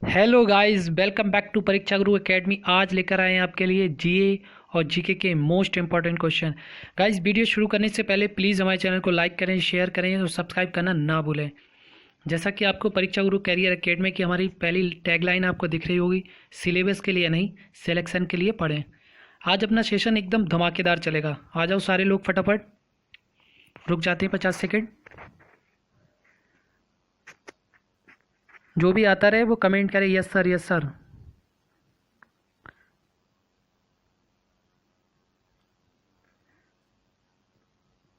Hello guys, welcome back to Pariksha Guru academy. आज लेकर आए हैं आपके लिए जीए और जीके के most important question. Guys, video शुरू करने से पहले प्लीज़ हमारे चैनल को लाइक करें, शेयर करें और सब्सक्राइब करना ना भूलें। जैसा कि आपको परीक्षा गुरु कैरियर एकेडमी की हमारी पहली टैगलाइन आपको दिख रही होगी, सिलेबस के लिए नहीं, सिलेक्शन के लिए पढ़ें। आज अपना सेशन एकदम धमाकेदार चलेगा। आ जाओ सारे लोग फटाफट। रुक जाते हैं 50 सेकेंड। जो भी आता रहे वो कमेंट करे यस सर, यस सर।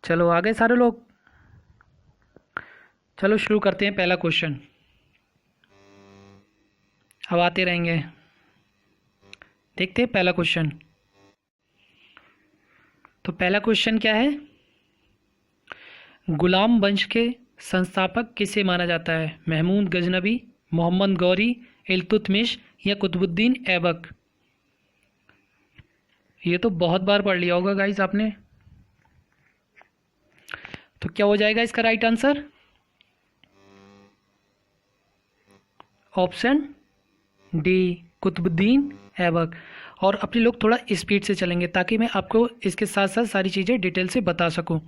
चलो आ गए सारे लोग। चलो शुरू करते हैं पहला क्वेश्चन। अब आते रहेंगे। देखते हैं पहला क्वेश्चन। तो पहला क्वेश्चन क्या है? गुलाम वंश के संस्थापक किसे माना जाता है? महमूद गजनबी, मोहम्मद गौरी, इल्तुतमिश या कुतुबुद्दीन ऐबक? ये तो बहुत बार पढ़ लिया होगा गाइस आपने। तो क्या हो जाएगा इसका right answer? Option D, Qutubuddin Aibak. और अपने लोग थोड़ा स्पीड से चलेंगे ताकि मैं आपको इसके साथ साथ सारी चीज़ें डिटेल से बता सकूं।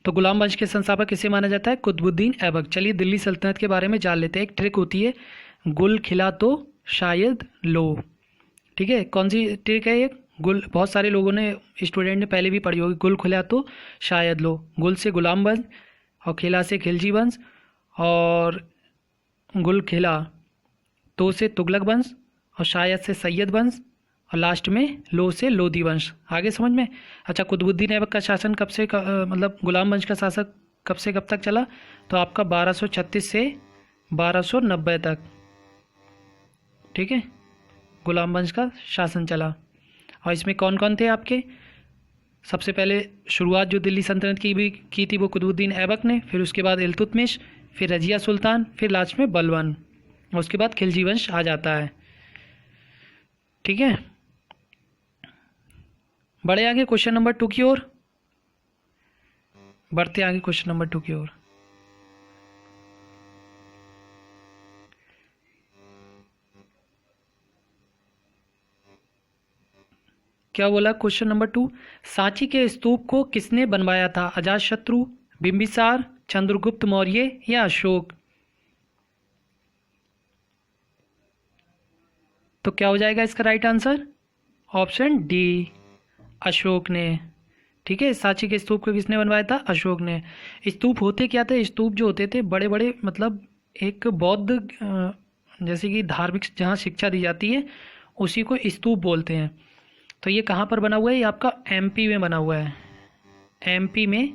तो गुलाम वंश के संस्थापक किसे माना जाता है? कुतुबुद्दीन ऐबक। चलिए दिल्ली सल्तनत के बारे में जान लेते हैं। एक ट्रिक होती है, गुल खिला तो शायद लो। ठीक है, कौन सी ट्रिक है ये? गुल, बहुत सारे लोगों ने, स्टूडेंट ने पहले भी पढ़ी होगी। गुल खिला तो शायद लो। गुल से गुलाम वंश और खिला से खिलजी वंश और गुल खिला तो से तुगलक वंश और शायद से सैयद वंश और लास्ट में लो से लोधी वंश। आगे समझ में? अच्छा, कुतुबुद्दीन ऐबक का शासन कब से मतलब गुलाम वंश का शासक कब से कब तक चला? तो आपका 1236 से 1290 तक। ठीक है, गुलाम वंश का शासन चला। और इसमें कौन कौन थे आपके? सबसे पहले शुरुआत जो दिल्ली सल्तनत की थी वो कुतुबुद्दीन ऐबक ने, फिर उसके बाद इल्तुतमिश, फिर रजिया सुल्तान, फिर लास्ट में बलवन और उसके बाद खिलजी वंश आ जाता है। ठीक है, बढ़े आगे क्वेश्चन नंबर 2 की ओर। बढ़ते आगे क्वेश्चन नंबर 2 की ओर। क्या बोला क्वेश्चन नंबर 2? सांची के स्तूप को किसने बनवाया था? अजातशत्रु, बिंबिसार, चंद्रगुप्त मौर्य या अशोक? तो क्या हो जाएगा इसका right answer? Option D, Ashok ने। ठीक है, सांची के स्तूप को किसने बनवाया था? अशोक ने। स्तूप होते क्या थे? स्तूप जो होते थे बड़े बड़े, मतलब एक बौद्ध जैसे कि धार्मिक जहाँ शिक्षा दी जाती है उसी को स्तूप बोलते हैं। तो ये कहाँ पर बना हुआ है? ये आपका एमपी में बना हुआ है। एमपी में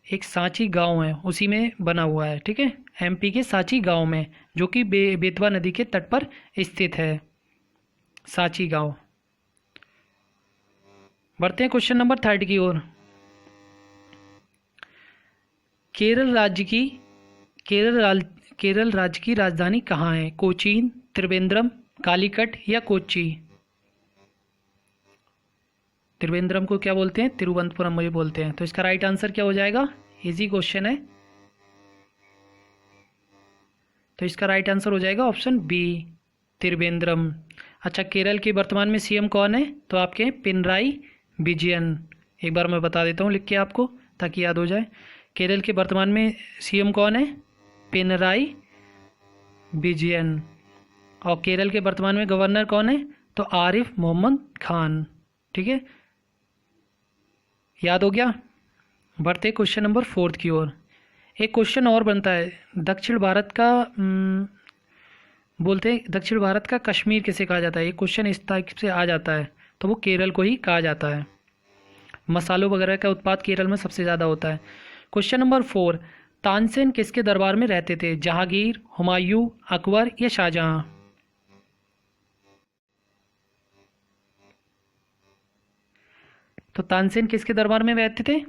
एक सांची गांव है, उसी में बना हुआ है। ठीक है, एमपी के सांची गांव में, जो कि बेतवा नदी के तट पर स्थित है, सांची गांव। बढ़ते हैं क्वेश्चन नंबर 3 की ओर। केरल राज्य की राजधानी कहाँ है? कोचीन, त्रिवेंद्रम, कालीकट या कोच्चि? त्रिवेंद्रम को क्या बोलते हैं? तिरुवनंतपुरम भी बोलते हैं। तो इसका राइट आंसर क्या हो जाएगा? इजी क्वेश्चन है। तो इसका राइट आंसर हो जाएगा ऑप्शन बी, त्रिवेंद्रम। अच्छा, केरल के वर्तमान में सीएम कौन है? तो आपके हैं पिनराई विजयन। एक बार मैं बता देता हूँ लिख के आपको ताकि याद हो जाए। केरल के वर्तमान में सीएम कौन है? पिनराई विजयन। और केरल के वर्तमान में गवर्नर कौन है? तो आरिफ मोहम्मद खान। ठीक है, याद हो गया। बढ़ते क्वेश्चन नंबर 4 की ओर। एक क्वेश्चन और बनता है, दक्षिण भारत का बोलते हैं दक्षिण भारत का कश्मीर किसे कहा जाता है? ये क्वेश्चन इस टाइप से आ जाता है तो वो केरल को ही कहा जाता है। मसालों वगैरह का उत्पाद केरल में सबसे ज़्यादा होता है। क्वेश्चन नंबर 4, तानसेन किसके दरबार में रहते थे? जहांगीर, हुमायूं, अकबर या शाहजहां? तो तानसेन किसके दरबार में रहते थे?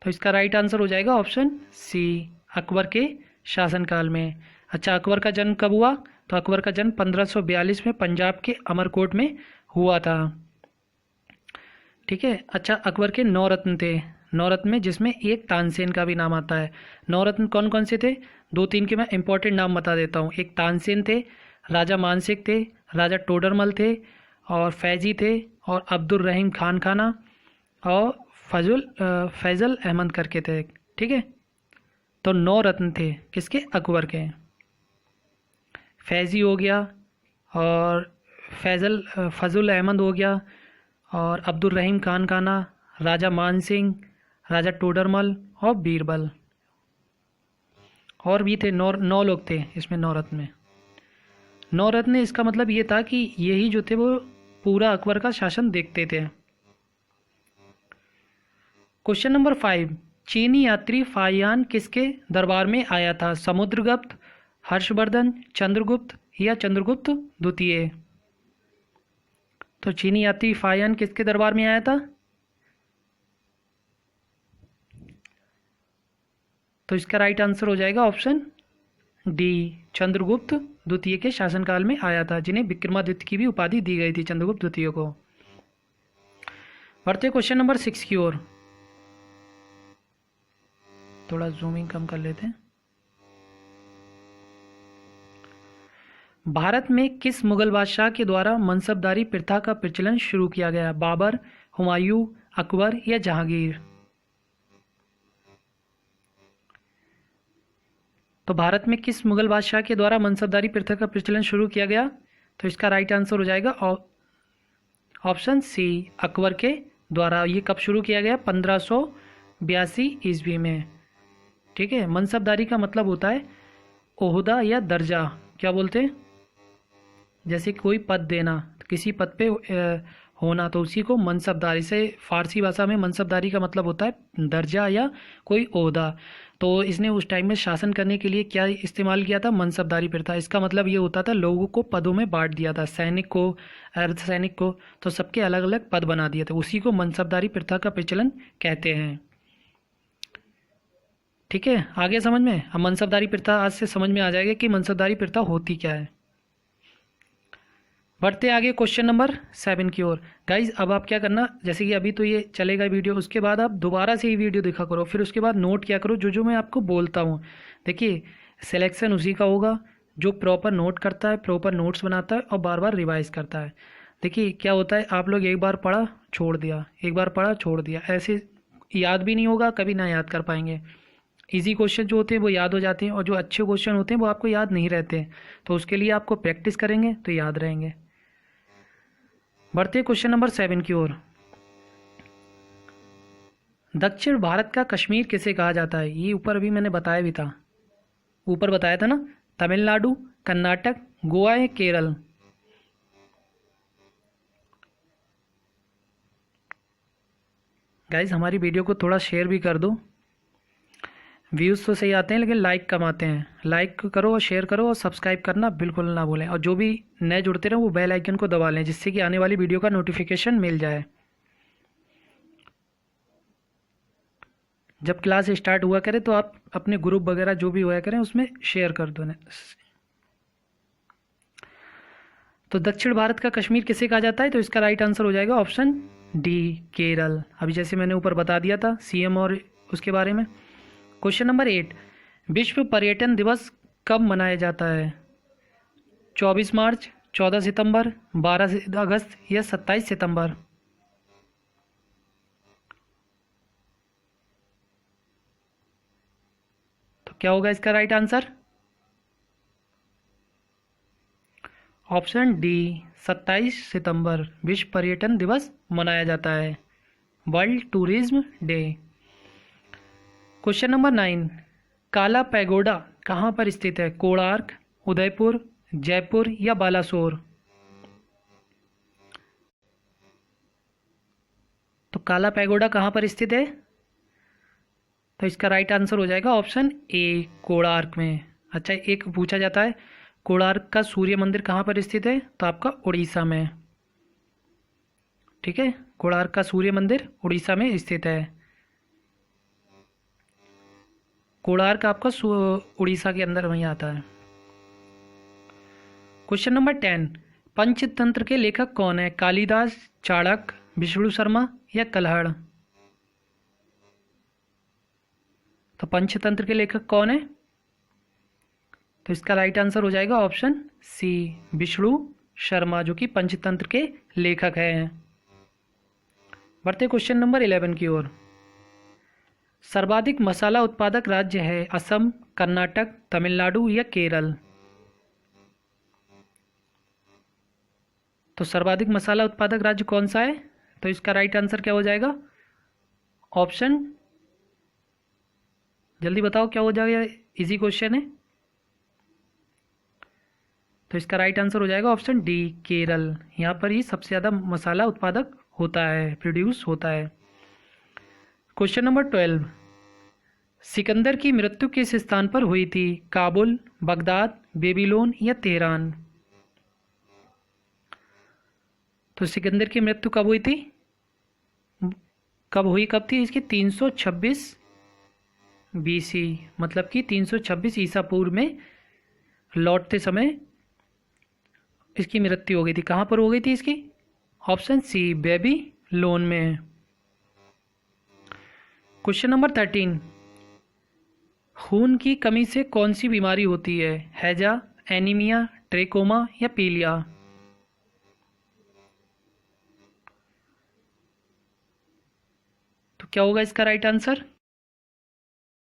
तो इसका राइट आंसर हो जाएगा ऑप्शन सी, अकबर के शासनकाल में। अच्छा, अकबर का जन्म कब हुआ? तो अकबर का जन्म 1542 में पंजाब के अमरकोट में हुआ था। ठीक है, अच्छा, अकबर के 9 रत्न थे। नवरत्न में, जिसमें एक तानसेन का भी नाम आता है। नवरत्न कौन कौन से थे? 2-3 के मैं इंपॉर्टेंट नाम बता देता हूँ। एक तानसेन थे, राजा मानसिंह थे, राजा टोडरमल थे, और फैजी थे, और अब्दुल रहीम खान खाना, और फैज़ल अहमद करके थे। ठीक है, तो 9 रत्न थे किसके? अकबर के। फैज़ी हो गया, और फजल अहमद हो गया, और अब्दुल रहीम खान खाना, राजा मान सिंह, राजा टोडरमल, और बीरबल। और भी थे, 9 लोग थे इसमें 9 रत्न में। 9 रत्न, इसका मतलब ये था कि यही जो थे वो पूरा अकबर का शासन देखते थे। क्वेश्चन नंबर 5, चीनी यात्री फाहियान किसके दरबार में आया था? समुद्रगुप्त, हर्षवर्धन, चंद्रगुप्त, या चंद्रगुप्त द्वितीय? तो चीनी यात्री फाहियान किसके दरबार में आया था? तो इसका राइट आंसर हो जाएगा ऑप्शन डी, चंद्रगुप्त द्वितीय के शासनकाल में आया था, जिन्हें विक्रमादित्य की भी उपाधि दी गई थी चंद्रगुप्त द्वितीय को। बढ़ते क्वेश्चन नंबर 6 की ओर। थोड़ा जूमिंग कम कर लेते हैं। भारत में किस मुगल बादशाह के द्वारा मनसबदारी प्रथा का प्रचलन शुरू किया गया? बाबर, हुमायूं, अकबर, या जहांगीर? तो भारत में किस मुगल बादशाह के द्वारा मनसबदारी प्रथा का प्रचलन शुरू किया गया? तो इसका राइट आंसर हो जाएगा ऑप्शन सी, अकबर के द्वारा। ये कब शुरू किया गया? 1582 ईस्वी में। ठीक है, मनसबदारी का मतलब होता है ओहदा या दर्जा। क्या बोलते हैं? जैसे कोई पद देना, किसी पद पे होना, तो उसी को मनसबदारी से, फारसी भाषा में मनसबदारी का मतलब होता है दर्जा या कोई ओहदा। तो इसने उस टाइम में शासन करने के लिए क्या इस्तेमाल किया था? मनसबदारी प्रथा। इसका मतलब ये होता था लोगों को पदों में बांट दिया था, सैनिक को, अर्धसैनिक को, तो सबके अलग अलग पद बना दिए थे। उसी को मनसबदारी प्रथा का प्रचलन कहते हैं। ठीक है, आगे समझ में। अब मनसबदारी प्रथा आज से समझ में आ जाएगा कि मनसबदारी प्रथा होती क्या है। बढ़ते आगे क्वेश्चन नंबर 7 की ओर। गाइज, अब आप क्या करना, जैसे कि अभी तो ये चलेगा वीडियो, उसके बाद आप दोबारा से ही वीडियो देखा करो, फिर उसके बाद नोट किया करो जो जो मैं आपको बोलता हूँ। देखिए, सिलेक्शन उसी का होगा जो प्रॉपर नोट करता है, प्रॉपर नोट्स बनाता है, और बार बार रिवाइज करता है। देखिए क्या होता है, आप लोग एक बार पढ़ा छोड़ दिया, एक बार पढ़ा छोड़ दिया, ऐसे याद भी नहीं होगा, कभी ना याद कर पाएंगे। इजी क्वेश्चन जो होते हैं वो याद हो जाते हैं, और जो अच्छे क्वेश्चन होते हैं वो आपको याद नहीं रहते हैं। तो उसके लिए आपको प्रैक्टिस करेंगे तो याद रहेंगे। बढ़ते क्वेश्चन नंबर 7 की ओर। दक्षिण भारत का कश्मीर किसे कहा जाता है? ये ऊपर अभी मैंने बताया भी था, ऊपर बताया था ना। तमिलनाडु, कर्नाटक, गोवा या केरल? गाइज, हमारी वीडियो को थोड़ा शेयर भी कर दो। व्यूज़ तो सही आते हैं लेकिन लाइक कम आते हैं। लाइक करो और शेयर करो और सब्सक्राइब करना बिल्कुल ना भूलें। और जो भी नए जुड़ते रहे वो बेल आइकन को दबा लें, जिससे कि आने वाली वीडियो का नोटिफिकेशन मिल जाए। जब क्लास स्टार्ट हुआ करे तो आप अपने ग्रुप वगैरह जो भी हुआ करें उसमें शेयर कर दो। तो दक्षिण भारत का कश्मीर किसे कहा जाता है? तो इसका राइट आंसर हो जाएगा ऑप्शन डी, केरल। अभी जैसे मैंने ऊपर बता दिया था सीएम और उसके बारे में। क्वेश्चन नंबर 8, विश्व पर्यटन दिवस कब मनाया जाता है? 24 मार्च, 14 सितंबर, 12 अगस्त, या 27 सितंबर? तो क्या होगा इसका राइट आंसर? ऑप्शन डी, 27 सितंबर विश्व पर्यटन दिवस मनाया जाता है, world tourism day. Question number 9, काला पैगोडा कहाँ पर स्थित है? कोणार्क, उदयपुर, जयपुर, या बालासोर? तो काला पैगोडा कहाँ पर स्थित है? तो इसका राइट आंसर हो जाएगा ऑप्शन ए, कोणार्क में। अच्छा, एक पूछा जाता है कोणार्क का सूर्य मंदिर कहाँ पर स्थित है? तो आपका उड़ीसा में। ठीक है, कोणार्क का सूर्य मंदिर उड़ीसा में स्थित है। कोणार्क आपका उड़ीसा के अंदर वहीं आता है। क्वेश्चन नंबर 10, पंचतंत्र के लेखक कौन है? कालिदास, चाणक्य, विष्णु शर्मा, या कल्हड़? तो पंचतंत्र के लेखक कौन है? तो इसका राइट आंसर हो जाएगा ऑप्शन सी, विष्णु शर्मा, जो कि पंचतंत्र के लेखक हैं। बढ़ते क्वेश्चन नंबर 11 की ओर। सर्वाधिक मसाला उत्पादक राज्य है असम, कर्नाटक, तमिलनाडु या केरल? तो सर्वाधिक मसाला उत्पादक राज्य कौन सा है? तो इसका राइट आंसर क्या हो जाएगा? ऑप्शन, जल्दी बताओ क्या हो जाएगा, इजी क्वेश्चन है। तो इसका राइट आंसर हो जाएगा ऑप्शन डी, केरल। यहाँ पर ही सबसे ज़्यादा मसाला उत्पादक होता है, प्रोड्यूस होता है। Question number 12। सिकंदर की मृत्यु किस स्थान पर हुई थी? काबुल, बगदाद, बेबीलोन या तेहरान? तो सिकंदर की मृत्यु कब हुई थी? कब थी इसकी? 326 BC, मतलब कि 326 ईसा पूर्व में लौटते समय इसकी मृत्यु हो गई थी। कहाँ पर हो गई थी इसकी? ऑप्शन सी, बेबीलोन में। Question number 13। खून की कमी से कौन सी बीमारी होती है? हैजा, एनीमिया, ट्रेकोमा या पीलिया? तो क्या होगा इसका राइट आंसर?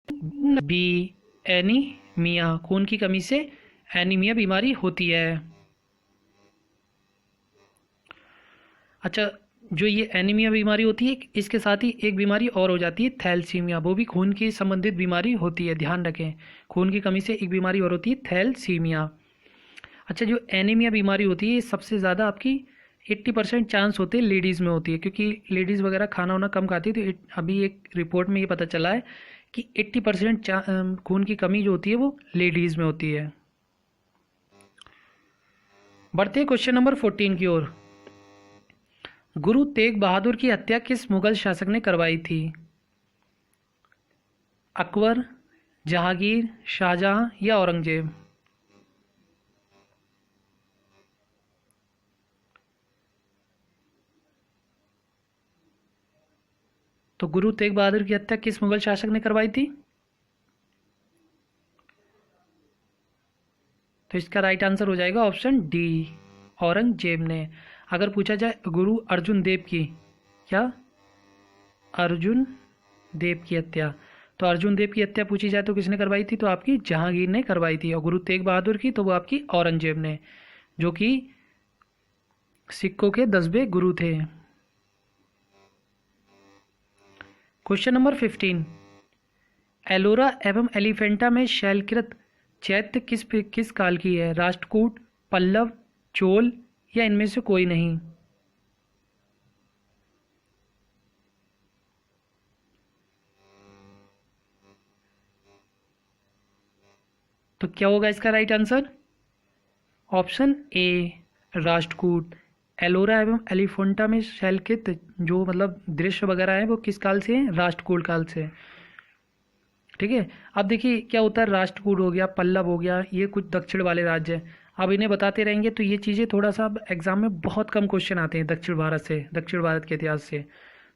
B, anaemia. खून की कमी से एनीमिया बीमारी होती है। अच्छा, जो ये एनीमिया बीमारी होती है, इसके साथ ही एक बीमारी और हो जाती है, थैलेसीमिया। वो भी खून की संबंधित बीमारी होती है, ध्यान रखें। खून की कमी से एक बीमारी और होती है, थैलेसीमिया। अच्छा, जो एनीमिया बीमारी होती है, सबसे ज़्यादा आपकी 80% चांस होते हैं लेडीज़ में होती है, क्योंकि लेडीज़ वगैरह खाना वाना कम खाती है। तो अभी एक रिपोर्ट में ये पता चला है कि 80% खून की कमी जो होती है वो लेडीज़ में होती है। बढ़ते हैं क्वेश्चन नंबर 14 की ओर। गुरु तेग बहादुर की हत्या किस मुगल शासक ने करवाई थी? अकबर, जहांगीर, शाहजहां या औरंगजेब? तो गुरु तेग बहादुर की हत्या किस मुगल शासक ने करवाई थी? तो इसका राइट आंसर हो जाएगा ऑप्शन डी, औरंगजेब ने। अगर पूछा जाए गुरु अर्जुन देव की, क्या अर्जुन देव की हत्या, तो अर्जुन देव की हत्या पूछी जाए तो किसने करवाई थी? तो आपकी जहांगीर ने करवाई थी। और गुरु तेग बहादुर की तो वो आपकी औरंगजेब ने, जो कि सिखों के 10वें गुरु थे। Question number 15। एलोरा एवं एलिफेंटा में शैलकृत चैत्य किस काल की है? राष्ट्रकूट, पल्लव, चोल या इनमें से कोई नहीं? तो क्या होगा इसका right answer? Option A, Rashtrakuta. Ellora एवं एलिफेंटा में शैलकृत जो मतलब दृश्य वगैरह है वो किस काल से है? राष्ट्रकूट काल से। ठीक है, अब देखिए क्या होता है, राष्ट्रकूट हो गया, पल्लव हो गया, ये कुछ दक्षिण वाले राज्य हैं। अब इन्हें बताते रहेंगे तो ये चीज़ें थोड़ा सा अब एग्जाम में बहुत कम क्वेश्चन आते हैं दक्षिण भारत से, दक्षिण भारत के इतिहास से।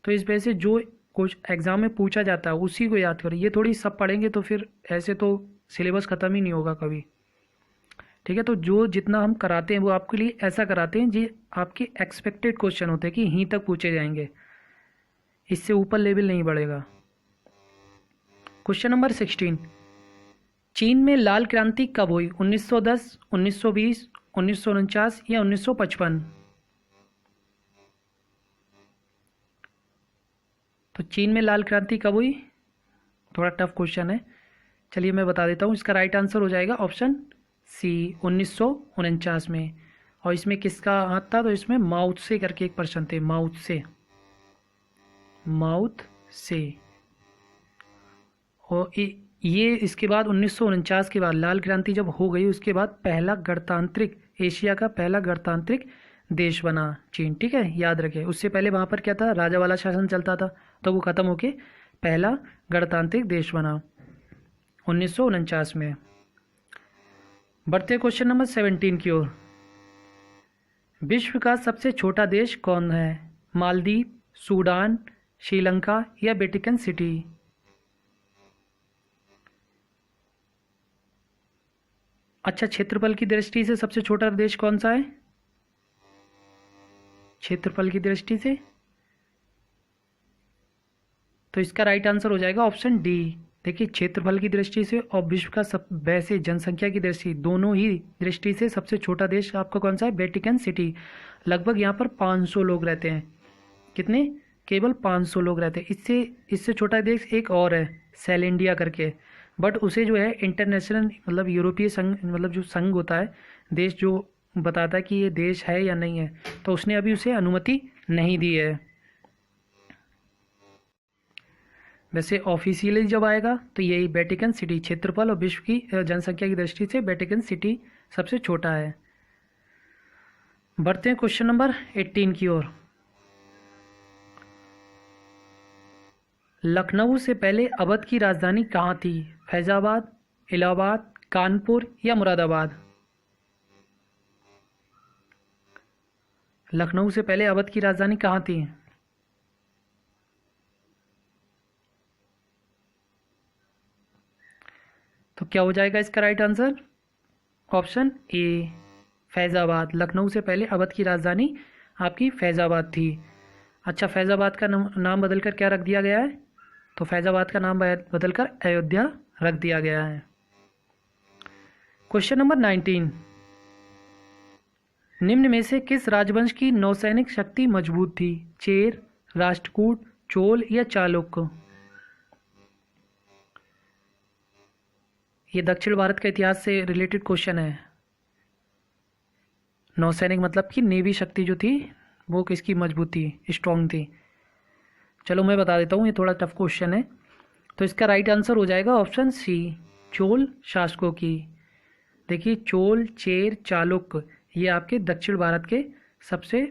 तो इस वजह से जो कुछ एग्जाम में पूछा जाता है उसी को याद करें। ये थोड़ी सब पढ़ेंगे तो फिर ऐसे तो सिलेबस ख़त्म ही नहीं होगा कभी। ठीक है, तो जो जितना हम कराते हैं वो आपके लिए ऐसा कराते हैं जी, आपके एक्सपेक्टेड क्वेश्चन होते हैं कि यहीं तक पूछे जाएंगे, इससे ऊपर लेवल नहीं बढ़ेगा। Question number 16। चीन में लाल क्रांति कब हुई? 1910, 1920, 1949 या 1955? तो चीन में लाल क्रांति कब हुई? थोड़ा टफ क्वेश्चन है, चलिए मैं बता देता हूँ। इसका राइट आंसर हो जाएगा ऑप्शन सी, 1949 में। और इसमें किसका हाथ था? तो इसमें माउथ से करके एक पर्सन थे, माउथ से। और ये इसके बाद 1949 के बाद लाल क्रांति जब हो गई, उसके बाद पहला गणतांत्रिक, एशिया का पहला गणतांत्रिक देश बना चीन। ठीक है, याद रखें। उससे पहले वहाँ पर क्या था? राजा वाला शासन चलता था, तो वो ख़त्म होके पहला गणतांत्रिक देश बना 1949 में। बढ़ते क्वेश्चन नंबर 17 की ओर। विश्व का सबसे छोटा देश कौन है? मालदीव, सूडान, श्रीलंका या वेटिकन सिटी? अच्छा, क्षेत्रफल की दृष्टि से सबसे छोटा देश कौन सा है? क्षेत्रफल की दृष्टि से तो इसका राइट आंसर हो जाएगा ऑप्शन डी। देखिए, क्षेत्रफल की दृष्टि से और विश्व का सब वैसे जनसंख्या की दृष्टि दोनों ही दृष्टि से सबसे छोटा देश आपका कौन सा है? Vatican city. लगभग यहाँ पर 500 लोग रहते हैं। कितने? केवल 500 लोग रहते हैं। इससे इससे छोटा देश एक और है, सेलेंडिया करके, बट उसे जो है इंटरनेशनल मतलब यूरोपीय संघ मतलब जो संघ होता है, देश जो बताता है कि ये देश है या नहीं है, तो उसने अभी उसे अनुमति नहीं दी है। वैसे ऑफिशियली जब आएगा तो यही वेटिकन सिटी, क्षेत्रफल और विश्व की जनसंख्या की दृष्टि से वेटिकन सिटी सबसे छोटा है। बढ़ते हैं क्वेश्चन नंबर 18 की ओर। लखनऊ से पहले अवध की राजधानी कहाँ थी? फैजाबाद, इलाहाबाद, कानपुर या मुरादाबाद? लखनऊ से पहले अवध की राजधानी कहाँ थी? तो क्या हो जाएगा इसका right answer? Option A, Faizabad. Lucknow से पहले अवध की राजधानी आपकी फैज़ाबाद थी। अच्छा, फैज़ाबाद का नाम बदलकर क्या रख दिया गया है? तो फैज़ाबाद का नाम बदलकर अयोध्या रख दिया गया है। Question number 19। निम्न में से किस राजवंश की नौसैनिक शक्ति मजबूत थी? चेर, राष्ट्रकूट, चोल या चालुक्य? ये दक्षिण भारत के इतिहास से रिलेटेड क्वेश्चन है। नौसैनिक मतलब कि नेवी शक्ति जो थी वो किसकी मजबूत थी, स्ट्रॉन्ग थी? चलो मैं बता देता हूँ, ये थोड़ा टफ क्वेश्चन है। तो इसका राइट आंसर हो जाएगा ऑप्शन सी, चोल शासकों की। देखिए, चोल, चेर, चालुक्य ये आपके दक्षिण भारत के सबसे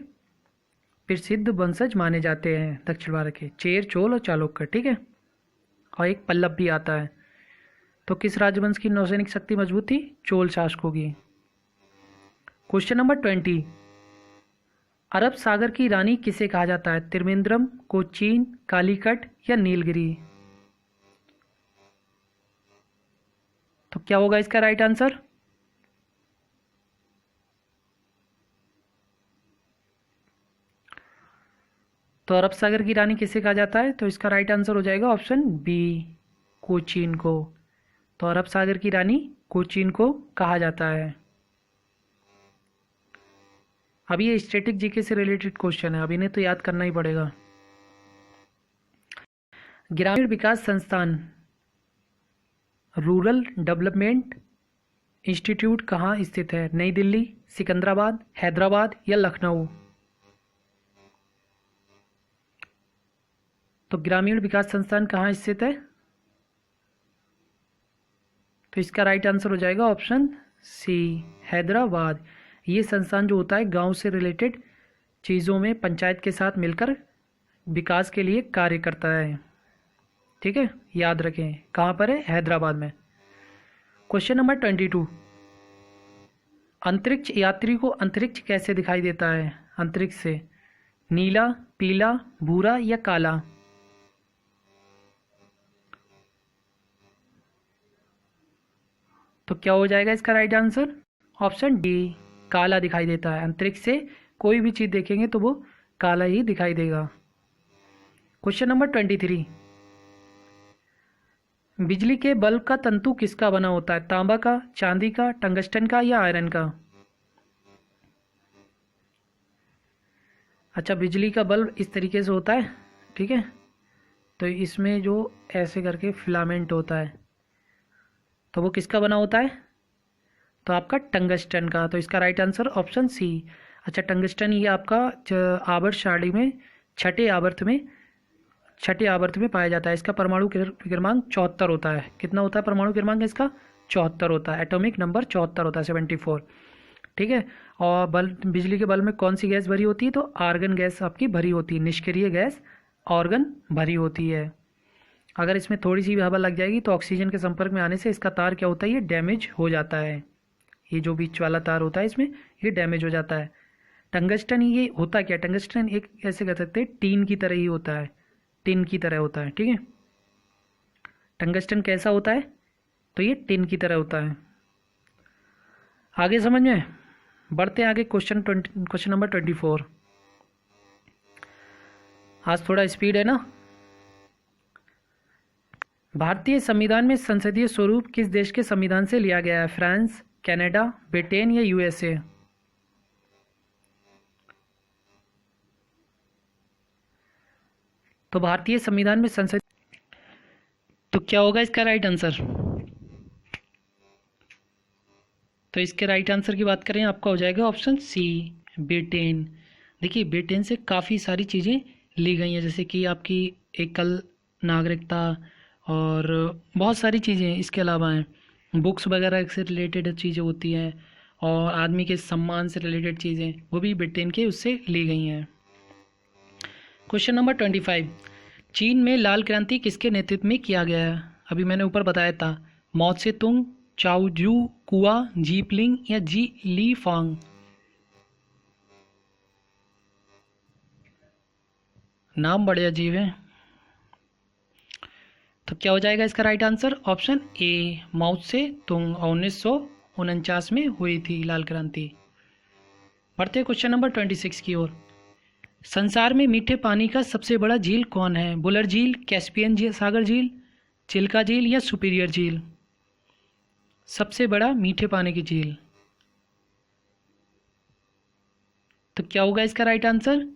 प्रसिद्ध वंशज माने जाते हैं। दक्षिण भारत के चेर, चोल और चालुक्य, ठीक है। और एक पल्लव भी आता है। तो किस राजवंश की नौसैनिक शक्ति मजबूत थी? चोल शासकों की। Question number 20। अरब सागर की रानी किसे कहा जाता है? त्रिवेंद्रम, कोचीन, कालीकट या नीलगिरी? तो क्या होगा इसका राइट आंसर? तो अरब सागर की रानी किसे कहा जाता है? तो इसका राइट आंसर हो जाएगा ऑप्शन बी, कोचीन को। तो अरब सागर की रानी कोचीन को कहा जाता है। अब ये स्टैटिक जीके से रिलेटेड क्वेश्चन है, अब इन्हें तो याद करना ही पड़ेगा। ग्रामीण विकास संस्थान रूरल डेवलपमेंट इंस्टीट्यूट कहाँ स्थित है? नई दिल्ली, सिकंदराबाद, हैदराबाद या लखनऊ? तो ग्रामीण विकास संस्थान कहाँ स्थित है? तो इसका राइट आंसर हो जाएगा ऑप्शन सी, हैदराबाद। ये संस्थान जो होता है गांव से रिलेटेड चीज़ों में पंचायत के साथ मिलकर विकास के लिए कार्य करता है। ठीक है, याद रखें कहाँ पर है? हैदराबाद में। Question number 22। अंतरिक्ष यात्री को अंतरिक्ष कैसे दिखाई देता है? अंतरिक्ष से नीला, पीला, भूरा या काला? तो क्या हो जाएगा इसका राइट आंसर? ऑप्शन डी, काला दिखाई देता है। अंतरिक्ष से कोई भी चीज़ देखेंगे तो वो काला ही दिखाई देगा। Question number 23। बिजली के बल्ब का तंतु किसका बना होता है? तांबा का, चांदी का, टंगस्टन का या आयरन का? अच्छा, बिजली का बल्ब इस तरीके से होता है, ठीक है। तो इसमें जो ऐसे करके फिलामेंट होता है तो वो किसका बना होता है? तो आपका टंगस्टन का। तो इसका राइट आंसर ऑप्शन सी। अच्छा, टंगस्टन ये आपका आवर्त सारणी में छठे आवर्त में पाया जाता है। इसका परमाणु क्रमांक 74 होता है। कितना होता है परमाणु क्रमांक इसका? 74 होता है। एटॉमिक नंबर 74 होता है, 74, ठीक है। और बिजली के बल्ब में कौन सी गैस भरी होती है? तो आर्गन गैस आपकी भरी होती है, निष्क्रिय गैस ऑर्गन भरी होती है। अगर इसमें थोड़ी सी भी हवा लग जाएगी तो ऑक्सीजन के संपर्क में आने से इसका तार क्या होता है? ये डैमेज हो जाता है। ये जो बीच वाला तार होता है इसमें ये डैमेज हो जाता है। टंगस्टन ये होता क्या? टंगस्टन एक ऐसे कह सकते हैं टीन की तरह ही होता है, टिन की तरह होता है, ठीक है। टंगस्टन कैसा होता है? तो ये टिन की तरह होता है। आगे समझ में, बढ़ते हैं आगे। Question number 24। आज थोड़ा स्पीड है ना। भारतीय संविधान में संसदीय स्वरूप किस देश के संविधान से लिया गया है? फ्रांस, कनाडा, ब्रिटेन या यूएसए? तो भारतीय संविधान में संसद, तो क्या होगा इसका राइट आंसर? तो इसके राइट आंसर की बात करें, आपका हो जाएगा ऑप्शन सी, ब्रिटेन। देखिए, ब्रिटेन से काफ़ी सारी चीज़ें ली गई हैं, जैसे कि आपकी एकल नागरिकता और बहुत सारी चीज़ें इसके अलावा हैं। बुक्स वगैरह से रिलेटेड चीज़ें होती हैं और आदमी के सम्मान से रिलेटेड चीज़ें, वो भी ब्रिटेन के उससे ली गई हैं। Question number 25। चीन में लाल क्रांति किसके नेतृत्व में किया गया है? अभी मैंने ऊपर बताया था, माओ त्से तुंग, चाओ जू कुआ, जीपलिंग या जी ली फांग? नाम बड़े अजीब हैं। तो क्या हो जाएगा इसका राइट आंसर? ऑप्शन ए, माओ त्से तुंग। 1949 में हुई थी लाल क्रांति। बढ़ते क्वेश्चन नंबर 26 की ओर। संसार में मीठे पानी का सबसे बड़ा झील कौन है? बुलर झील, कैस्पियन सागर झील, चिल्का झील या सुपीरियर झील? सबसे बड़ा मीठे पानी की झील, तो क्या होगा इसका right answer?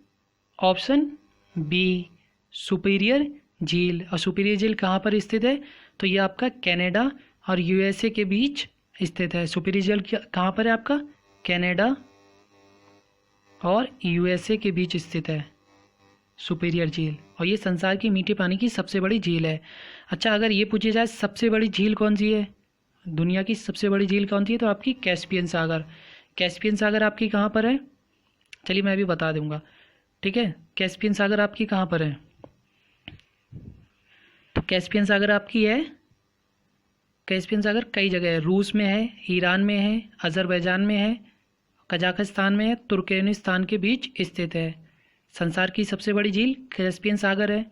Option B, Superior झील। और सुपीरियर झील कहाँ पर स्थित है? तो ये आपका कनाडा और यूएसए के बीच स्थित है। सुपीरियर झील कहाँ पर है? आपका कनाडा और यूएसए के बीच स्थित है सुपीरियर झील, और ये संसार की मीठे पानी की सबसे बड़ी झील है। अच्छा, अगर ये पूछी जाए सबसे बड़ी झील कौन सी है, दुनिया की सबसे बड़ी झील कौन सी है, तो आपकी कैस्पियन सागर। कैस्पियन सागर आपकी कहाँ पर है? चलिए मैं भी बता दूंगा, ठीक है। कैस्पियन सागर आपकी कहाँ पर है? तो कैस्पियन सागर आपकी है, कैस्पियन सागर कई जगह है। रूस में है, ईरान में है, अजरबैजान में है, कजाकिस्तान में है, तुर्कमेनिस्तान के बीच स्थित है। संसार की सबसे बड़ी झील कैस्पियन सागर है,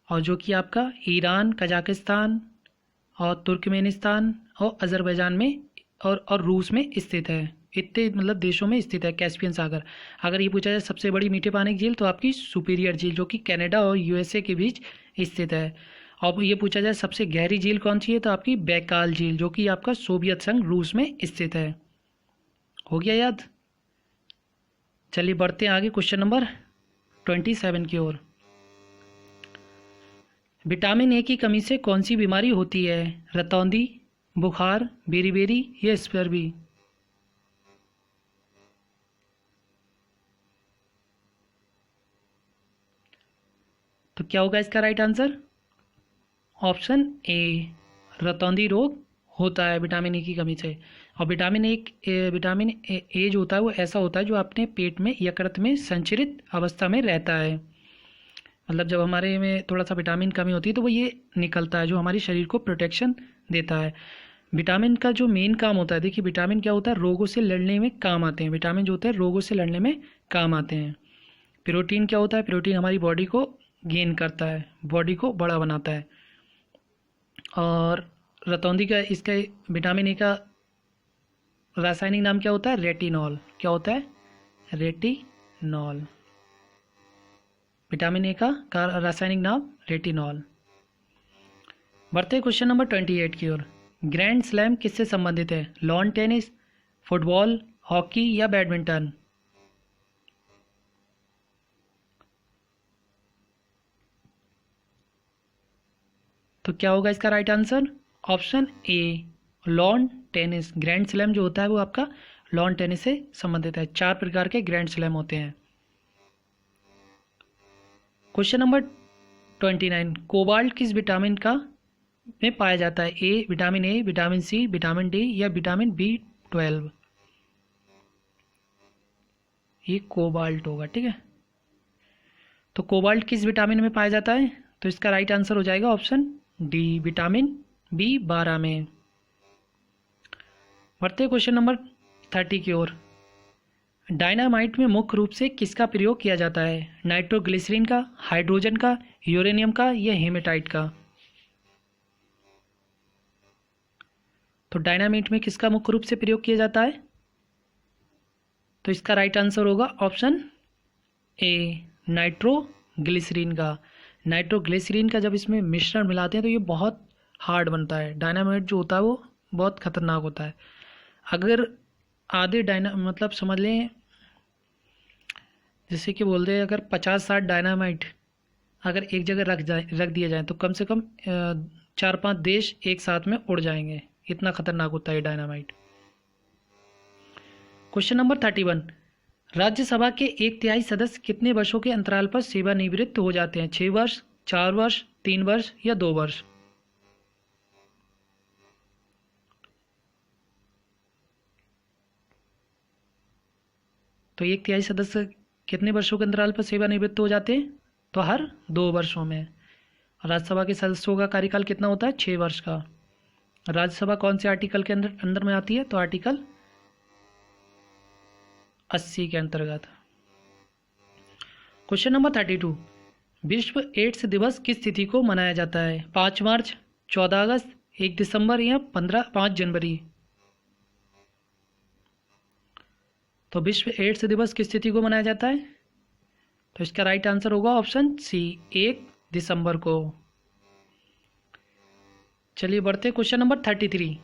और जो कि आपका ईरान, कजाकिस्तान और तुर्कमेनिस्तान और अजरबैजान में और रूस में स्थित है। इतने मतलब देशों में स्थित है कैस्पियन सागर। अगर ये पूछा जाए सबसे बड़ी मीठे पानी की झील, तो आपकी सुपीरियर झील, जो कि कनाडा और यूएसए के बीच स्थित है। और ये पूछा जाए सबसे गहरी झील कौन सी है, तो आपकी बैकाल झील, जो कि आपका सोवियत संघ रूस में स्थित है। हो गया याद? चलिए बढ़ते हैं आगे क्वेश्चन नंबर 27 की ओर। विटामिन ए की कमी से कौन सी बीमारी होती है? रतौंधी, बुखार, बेरीबेरी या स्कर्वी? तो क्या होगा इसका राइट आंसर? ऑप्शन ए, रतौंधी रोग होता है विटामिन ए की कमी से। और विटामिन ए जो होता है वो ऐसा होता है जो अपने पेट में यकृत में संचरित अवस्था में रहता है। मतलब जब हमारे में थोड़ा सा विटामिन कमी होती है तो वो ये निकलता है, जो हमारी शरीर को प्रोटेक्शन देता है। विटामिन का जो मेन काम होता है, देखिए विटामिन क्या होता है, रोगों से लड़ने में काम आते हैं। विटामिन जो होते हैं रोगों से लड़ने में काम आते हैं। प्रोटीन क्या होता है? प्रोटीन हमारी बॉडी को गेन करता है, बॉडी को बड़ा बनाता है। और रतौंधी का, इसका विटामिन ए का रासायनिक नाम क्या होता है? रेटिनॉल। क्या होता है? रेटिनॉल। विटामिन ए का रासायनिक नाम रेटिनॉल। बढ़ते क्वेश्चन नंबर 28 की ओर। ग्रैंड स्लैम किससे संबंधित है? लॉन टेनिस, फुटबॉल, हॉकी या बैडमिंटन? तो क्या होगा इसका right answer? Option A, lawn tennis. Grand slam जो होता है वो आपका लॉन टेनिस से संबंधित है। 4 प्रकार के ग्रैंड स्लैम होते हैं। Question number 29। कोबाल्ट किस विटामिन का में पाया जाता है? Vitamin A, vitamin C, vitamin D या विटामिन B12? ये कोबाल्ट होगा, ठीक है। तो कोबाल्ट किस विटामिन में पाया जाता है? तो इसका राइट आंसर हो जाएगा ऑप्शन डी, विटामिन B12 में। बढ़ते क्वेश्चन नंबर 30 की ओर। डायनामाइट में मुख्य रूप से किसका प्रयोग किया जाता है? नाइट्रोग्लिसरीन का, हाइड्रोजन का, यूरेनियम का या हेमेटाइट का? तो डायनामाइट में किसका मुख्य रूप से प्रयोग किया जाता है? तो इसका राइट आंसर होगा ऑप्शन ए, नाइट्रोग्लिसरीन का। नाइट्रोग्लिसरीन का जब इसमें मिश्रण मिलाते हैं तो ये बहुत हार्ड बनता है। डायनामाइट जो होता है वो बहुत खतरनाक होता है। अगर आधे मतलब समझ लें, जैसे कि बोलते हैं अगर 50-60 डायनामाइट अगर एक जगह रख दिया जाए तो कम से कम 4-5 देश एक साथ में उड़ जाएंगे, इतना खतरनाक होता है डायनामाइट। क्वेश्चन नंबर 31, राज्यसभा के 1/3 सदस्य कितने वर्षों के अंतराल पर सेवानिवृत्त हो जाते हैं? 6 वर्ष, 4 वर्ष, 3 वर्ष या 2 वर्ष? तो 1/3 सदस्य कितने वर्षों के अंतराल पर सेवानिवृत्त हो जाते हैं? तो हर 2 वर्षों में। राज्यसभा के सदस्यों का कार्यकाल कितना होता है? 6 वर्ष का। राज्यसभा कौन से आर्टिकल के अंदर में आती है? तो आर्टिकल 80 के अंतर्गत। क्वेश्चन नंबर 32, विश्व एड्स दिवस किस तिथि को मनाया जाता है? 5 मार्च, 14 अगस्त, 1 दिसंबर या 5 जनवरी? तो विश्व एड्स दिवस किस तिथि को मनाया जाता है? तो इसका राइट आंसर होगा ऑप्शन सी, 1 दिसंबर को। चलिए बढ़ते क्वेश्चन नंबर 33,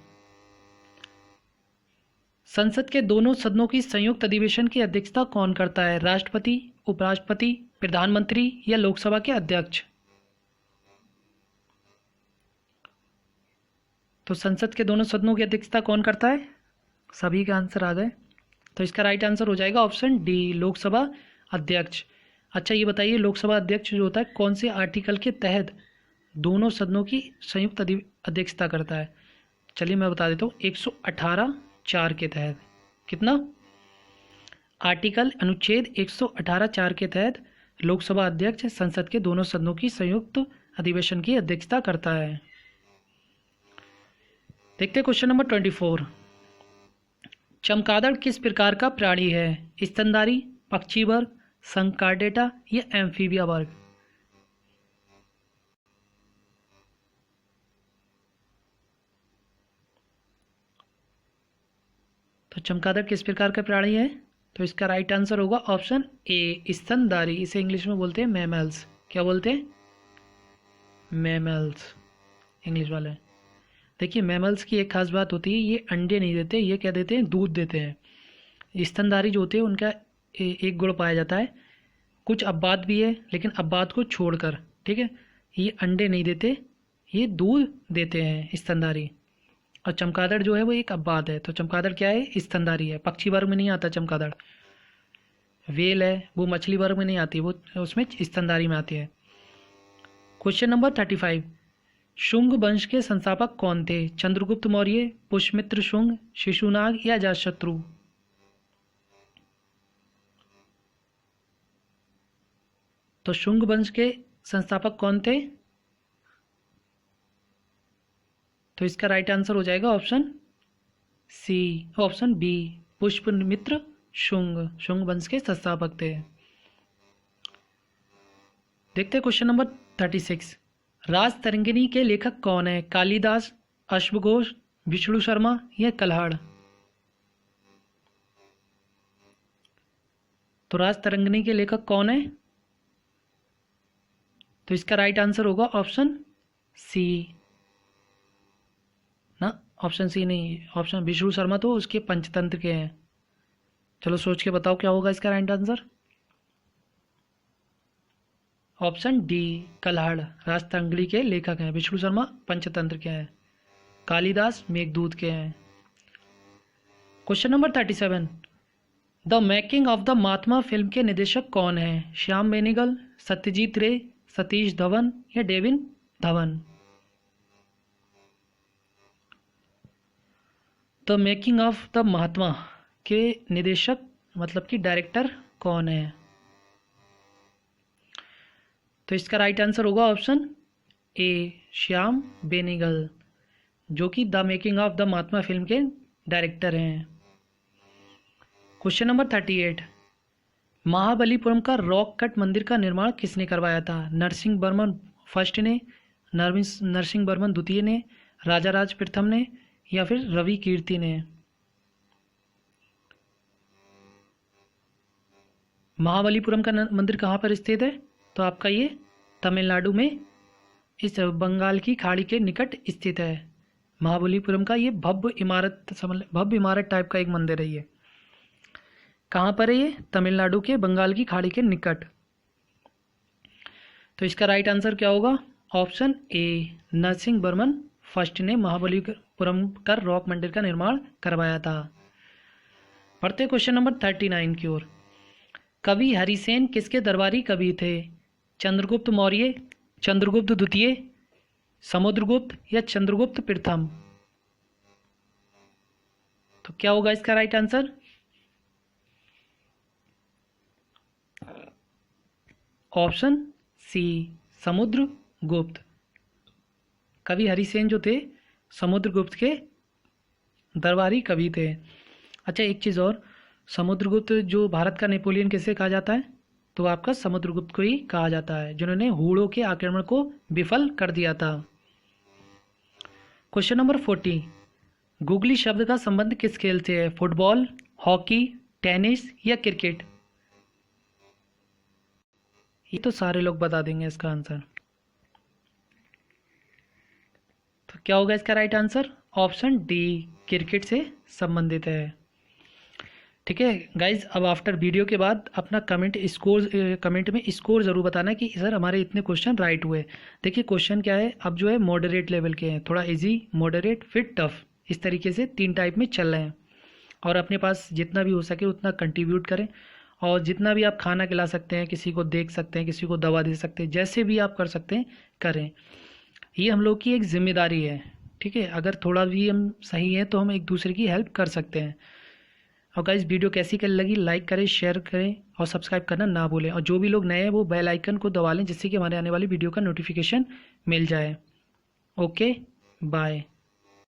संसद के दोनों सदनों की संयुक्त अधिवेशन की अध्यक्षता कौन करता है? राष्ट्रपति, उपराष्ट्रपति, प्रधानमंत्री या लोकसभा के अध्यक्ष? तो संसद के दोनों सदनों की अध्यक्षता कौन करता है? सभी के आंसर आ गए। तो इसका राइट आंसर हो जाएगा ऑप्शन डी, लोकसभा अध्यक्ष। अच्छा ये बताइए, लोकसभा अध्यक्ष जो होता है कौन से आर्टिकल के तहत दोनों सदनों की संयुक्त अध्यक्षता करता है? चलिए मैं बता देता हूँ, 118(4) के तहत। कितना? आर्टिकल अनुच्छेद 118(4) के तहत लोकसभा अध्यक्ष संसद के दोनों सदनों की संयुक्त अधिवेशन की अध्यक्षता करता है। देखते क्वेश्चन नंबर 24, चमगादड़ किस प्रकार का प्राणी है? स्तनधारी, पक्षी वर्ग, संकार्डेटा या एम्फीबिया वर्ग? तो चमगादड़ किस प्रकार का प्राणी है? तो इसका राइट आंसर होगा ऑप्शन ए, स्तनधारी। इसे इंग्लिश में बोलते हैं मैमल्स। क्या बोलते हैं? मैमल्स, इंग्लिश वाले। देखिए मैमल्स की एक खास बात होती है, ये अंडे नहीं देते, ये क्या देते हैं? दूध देते हैं। स्तनधारी जो होते हैं उनका एक गुण पाया जाता है, कुछ अब्बात भी है लेकिन अब्बात को छोड़कर, ठीक है। ये अंडे नहीं देते, ये दूध देते हैं स्तनधारी। और चमगादड़ जो है वो एक अब्बात है। तो चमगादड़ क्या है? स्तनधारी है। पक्षी वर्ग में नहीं आता चमगादड़। वेल है वो मछली वर्ग में नहीं आती, वो उसमें स्तनधारी में आती है। क्वेश्चन नंबर 35, शुंग वंश के संस्थापक कौन थे? चंद्रगुप्त मौर्य, पुष्यमित्र शुंग, शिशुनाग या अजातशत्रु? तो शुंग वंश के संस्थापक कौन थे? तो इसका राइट आंसर हो जाएगा option C, option B, Pushyamitra Shunga. Shunga वंश के संस्थापक थे। देखते हैं क्वेश्चन नंबर 36, राजतरंगिणी के लेखक कौन है? कालिदास, अश्वघोष, विष्णु शर्मा या कल्हड़? तो राजतरंगिणी के लेखक कौन है? तो इसका राइट आंसर होगा ऑप्शन सी ना, ऑप्शन सी नहीं, ऑप्शन विष्णु शर्मा तो उसके पंचतंत्र के हैं। चलो सोच के बताओ क्या होगा इसका right answer. Option D, Kalhana Rajatarangini के लेखक हैं, विष्णु शर्मा पंचतंत्र के हैं, कालिदास मेघदूत के हैं। Question number 37, the making of the Mahatma film के निर्देशक कौन है? श्याम बेनेगल, सत्यजीत रे, सतीश धवन या Devin Dhawan? The making of the Mahatma के निर्देशक मतलब कि डायरेक्टर कौन है? तो इसका राइट आंसर होगा ऑप्शन ए, श्याम बेनेगल, जो कि the making of the Mahatma film के डायरेक्टर हैं। क्वेश्चन नंबर 38, महाबलीपुरम का रॉक कट मंदिर का निर्माण किसने करवाया था? नरसिंह वर्मन फर्स्ट ने, नरसिंह वर्मन द्वितीय ने, राजा राज प्रथम ने या फिर रवि कीर्ति ने। महाबलीपुरम का मंदिर कहाँ पर स्थित है? तो आपका ये तमिलनाडु में इस बंगाल की खाड़ी के निकट स्थित है। महाबलीपुरम का ये भव्य इमारत टाइप का एक मंदिर है। ये कहाँ पर है? ये तमिलनाडु के बंगाल की खाड़ी के निकट। तो इसका राइट आंसर क्या होगा? Option A, Narasimha Varman first ने महाबलीपुरम का रॉक मंदिर का निर्माण करवाया था। पढ़ते क्वेश्चन नंबर 39 की ओर। कवि हरिसेन किसके दरबारी कवि थे? चंद्रगुप्त मौर्य, चंद्रगुप्त द्वितीय, समुद्रगुप्त या चंद्रगुप्त प्रथम? तो क्या होगा इसका right answer? Option C, Samudragupta. कवि हरिसेन जो थे समुद्रगुप्त के दरबारी कवि थे। अच्छा, एक चीज़ और, समुद्रगुप्त जो भारत का नेपोलियन किसे कहा जाता है? तो आपका समुद्रगुप्त को ही कहा जाता है, जिन्होंने हूणों के आक्रमण को विफल कर दिया था। Question number 40। गूगली शब्द का संबंध किस खेल से है? फुटबॉल, हॉकी, टेनिस या क्रिकेट? ये तो सारे लोग बता देंगे इसका आंसर। तो क्या होगा इसका right answer? Option D, cricket से संबंधित है। ठीक है गाइज, अब आफ्टर वीडियो के बाद अपना कमेंट में स्कोर ज़रूर बताना कि सर हमारे इतने क्वेश्चन राइट हुए। देखिए क्वेश्चन क्या है, अब जो है मॉडरेट लेवल के हैं, थोड़ा इजी, मॉडरेट, फिर टफ, इस तरीके से 3 टाइप में चल रहे हैं। और अपने पास जितना भी हो सके उतना कंट्रीब्यूट करें, और जितना भी आप खाना खिला सकते हैं, किसी को देख सकते हैं, किसी को दवा दे सकते हैं, जैसे भी आप कर सकते हैं करें। ये हम लोग की एक जिम्मेदारी है। ठीक है, अगर थोड़ा भी हम सही हैं तो हम एक दूसरे की हेल्प कर सकते हैं। और गाइस वीडियो कैसी लगी लाइक करें, शेयर करें और सब्सक्राइब करना ना भूलें। और जो भी लोग नए हैं वो बेल आइकन को दबा लें, जिससे कि हमारे आने वाली वीडियो का नोटिफिकेशन मिल जाए। Okay, bye.